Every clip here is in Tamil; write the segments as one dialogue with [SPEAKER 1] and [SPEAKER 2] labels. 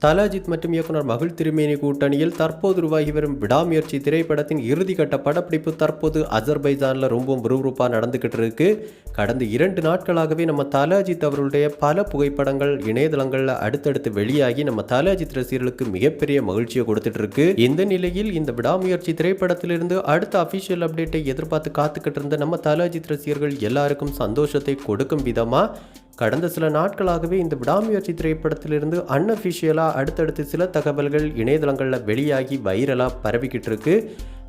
[SPEAKER 1] தல அஜித் மற்றும் இயக்குனர் மகிழ் திருமேனி கூட்டணியில் தற்போது உருவாகி வரும் விடாமுயற்சி திரைப்படத்தின் இறுதிக்கட்ட படப்பிடிப்பு தற்போது அஜர்பைஜானில் ரொம்ப விறுவிறுப்பாக நடந்துகிட்டு இருக்கு. கடந்த 2 நாட்களாகவே நம்ம தல அஜித் அவர்களுடைய பல புகைப்படங்கள் இணையதளங்களில் அடுத்தடுத்து வெளியாகி நம்ம தல அஜித் ரசிகர்களுக்கு மிகப்பெரிய மகிழ்ச்சியை கொடுத்துட்டு இருக்கு. இந்த நிலையில் இந்த விடாமுயற்சி திரைப்படத்திலிருந்து அடுத்த அபிஷியல் அப்டேட்டை எதிர்பார்த்து காத்துக்கிட்டு இருந்த நம்ம தல அஜித் ரசிகர்கள் எல்லாருக்கும் சந்தோஷத்தை கொடுக்கும் விதமா கடந்த சில நாட்களாகவே இந்த விடாமுயற்சி திரைப்படத்திலிருந்து அன்அஃபிஷியலாக அடுத்தடுத்து சில தகவல்கள் இணையதளங்களில் வெளியாகி வைரலாக பரவிக்கிட்டு இருக்கு.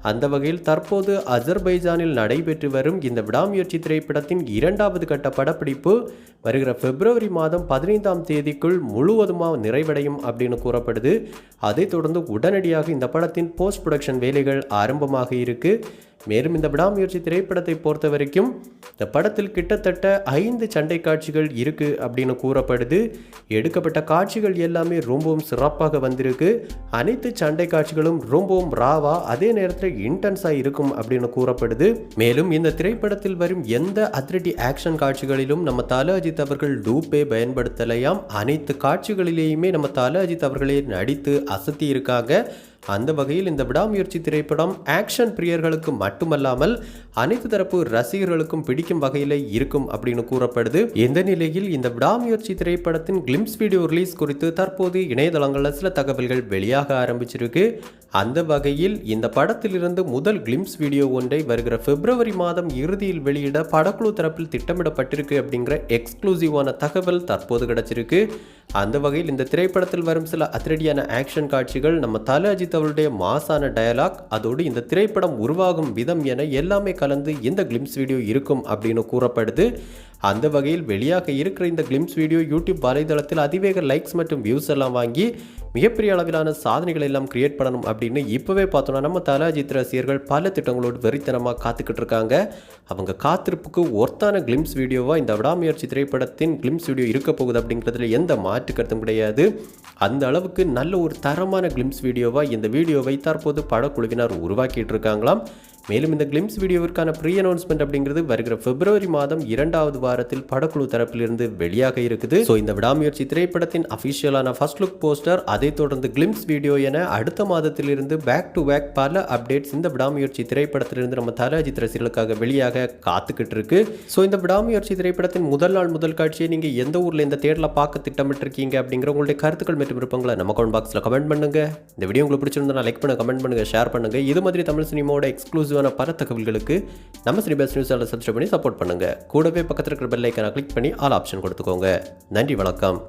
[SPEAKER 1] அந்த வகையில் தற்போது அஜர்பைஜானில் நடைபெற்று வரும் இந்த விடாமுயற்சி திரைப்படத்தின் 2வது கட்ட படப்பிடிப்பு வருகிற பிப்ரவரி மாதம் 15ஆம் தேதிக்குள் முழுவதுமாக நிறைவடையும் அப்படின்னு கூறப்படுது. அதைத் தொடர்ந்து உடனடியாக இந்த படத்தின் போஸ்ட் ப்ரொடக்ஷன் வேலைகள் ஆரம்பமாக இருக்கு. மேலும் இந்த விடாமுயற்சி திரைப்படத்தை பொறுத்த வரைக்கும் இந்த படத்தில் கிட்டத்தட்ட 5 சண்டை காட்சிகள் இருக்கு அப்படின்னு கூறப்படுது. எடுக்கப்பட்ட காட்சிகள் எல்லாமே ரொம்பவும் சிறப்பாக வந்திருக்கு. அனைத்து சண்டை காட்சிகளும் ரொம்பவும் ராவா அதே நேரத்தில் இன்டென்ஸா இருக்கும் அப்படின்னு கூறப்படுது. மேலும் இந்த திரைப்படத்தில் வரும் எந்த அதிரடி ஆக்ஷன் காட்சிகளிலும் நம்ம தல அஜித் அவர்கள் டூப்பே பயன்படுத்தலையாம். அனைத்து காட்சிகளிலேயுமே நம்ம தல அஜித் அவர்களே நடித்து அசத்தி இருக்காங்க. அந்த வகையில் இந்த விடாமுயற்சி திரைப்படம் ஆக்ஷன் பிரியர்களுக்கு மட்டுமல்லாமல் அனைத்து தரப்பு ரசிகர்களுக்கும் பிடிக்கும் வகையில் இருக்கும் அப்படின்னு கூறப்படுது. இந்த நிலையில் இந்த விடாமுயற்சி திரைப்படத்தின் கிளிம்ஸ் வீடியோ ரிலீஸ் குறித்து தற்போது இணையதளங்களில் சில தகவல்கள் வெளியாக ஆரம்பிச்சிருக்கு. அந்த வகையில் இந்த படத்திலிருந்து முதல் கிளிம்ஸ் வீடியோ ஒன்றை வருகிற பிப்ரவரி மாதம் இறுதியில் வெளியிட படக்குழு தரப்பில் திட்டமிடப்பட்டிருக்கு அப்படிங்கிற எக்ஸ்க்ளூசிவான தகவல் தற்போது கிடைச்சிருக்கு. அந்த வகையில் இந்த திரைப்படத்தில் வரும் சில அதிரடியான ஆக்ஷன் காட்சிகள், நம்ம தல அஜித் அவருடைய மாசான டயலாக், அதோடு இந்த திரைப்படம் உருவாகும் விதம் என எல்லாமே கலந்து இந்த கிளிம்ஸ் வீடியோ இருக்கும் அப்படின்னு கூறப்படுது. அந்த வகையில் வெளியாக இருக்கிற இந்த கிளிம்ஸ் வீடியோ யூடியூப் வலைதளத்தில் அதிவேக லைக்ஸ் மற்றும் வியூஸ் எல்லாம் வாங்கி மிகப்பெரிய அளவிலான சாதனைகள் எல்லாம் கிரியேட் பண்ணணும் அப்படின்னு இப்போவே பார்த்தோன்னா நம்ம தல அஜித் ரசிகர்கள் பல திட்டங்களோடு வெறித்தனமாக காத்துக்கிட்டு இருக்காங்க. அவங்க காத்திருப்புக்கு ஒர்த்தான கிளிம்ஸ் வீடியோவாக இந்த விடாமுயற்சி திரைப்படத்தின் கிளிம்ஸ் வீடியோ இருக்க போகுது அப்படிங்கிறதுல எந்த மாற்று கருத்தும் கிடையாது. அந்த அளவுக்கு நல்ல ஒரு தரமான கிளிம்ஸ் வீடியோவாக இந்த வீடியோவை தற்போது படக்குழுவினர் உருவாக்கிட்டு இருக்காங்களாம். மேலும் இந்த கிளிம்ஸ் வீடியோவிற்கான ப்ரீ அனௌன்ஸ்மெண்ட் அப்படிங்கிறது வருகிற பிப்ரவரி மாதம் 2வது வாரத்தில் படக்குழு தரப்பிலிருந்து வெளியாக இருக்குது. ஸோ இந்த விடாமுயற்சி திரைப்படத்தின் அஃபிஷியலான ஃபர்ஸ்ட் லுக் போஸ்டர், அதைத் தொடர்ந்து கிளிம்ஸ் வீடியோ என அடுத்த மாதத்திலிருந்து பேக் டு பேக் பல அப்டேட்ஸ் இந்த விடாமுயற்சி திரைப்படத்திலிருந்து நம்ம தல அஜித் ரசிகர்களுக்காக வெளியாக காத்துக்கிட்டு இருக்கு. ஸோ இந்த விடாமுயற்சி திரைப்படத்தின் முதல் நாள் முதல் காட்சியை நீங்கள் எந்த ஊரில் இந்த தேட்டரில் பார்க்க திட்டமிட்டிருக்கீங்க அப்படிங்கிற உங்களுடைய கருத்துக்கள் மற்றும் விருப்பங்களை நம்ம கமெண்ட் பாக்ஸில் கமெண்ட் பண்ணுங்க. இந்த வீடியோ உங்களுக்கு பிடிச்சிருந்தா லைக் பண்ணுங்க, கமெண்ட் பண்ணுங்க, ஷேர் பண்ணுங்க. இது மாதிரி தமிழ் சினிமாவோட எக்ஸ்க்ளூசிவான பல தகவல்களுக்கு நம்ம சினி பெஸ்ட் நியூஸ் சப்ஸ்கிரைப் பண்ணி சப்போர்ட் பண்ணுங்க. கூடவே பக்கத்தில் இருக்கிற பெல் ஐக்கானை கிளிக் பண்ணி ஆல் ஆப்ஷன் கொடுத்துக்கோங்க. நன்றி, வணக்கம்.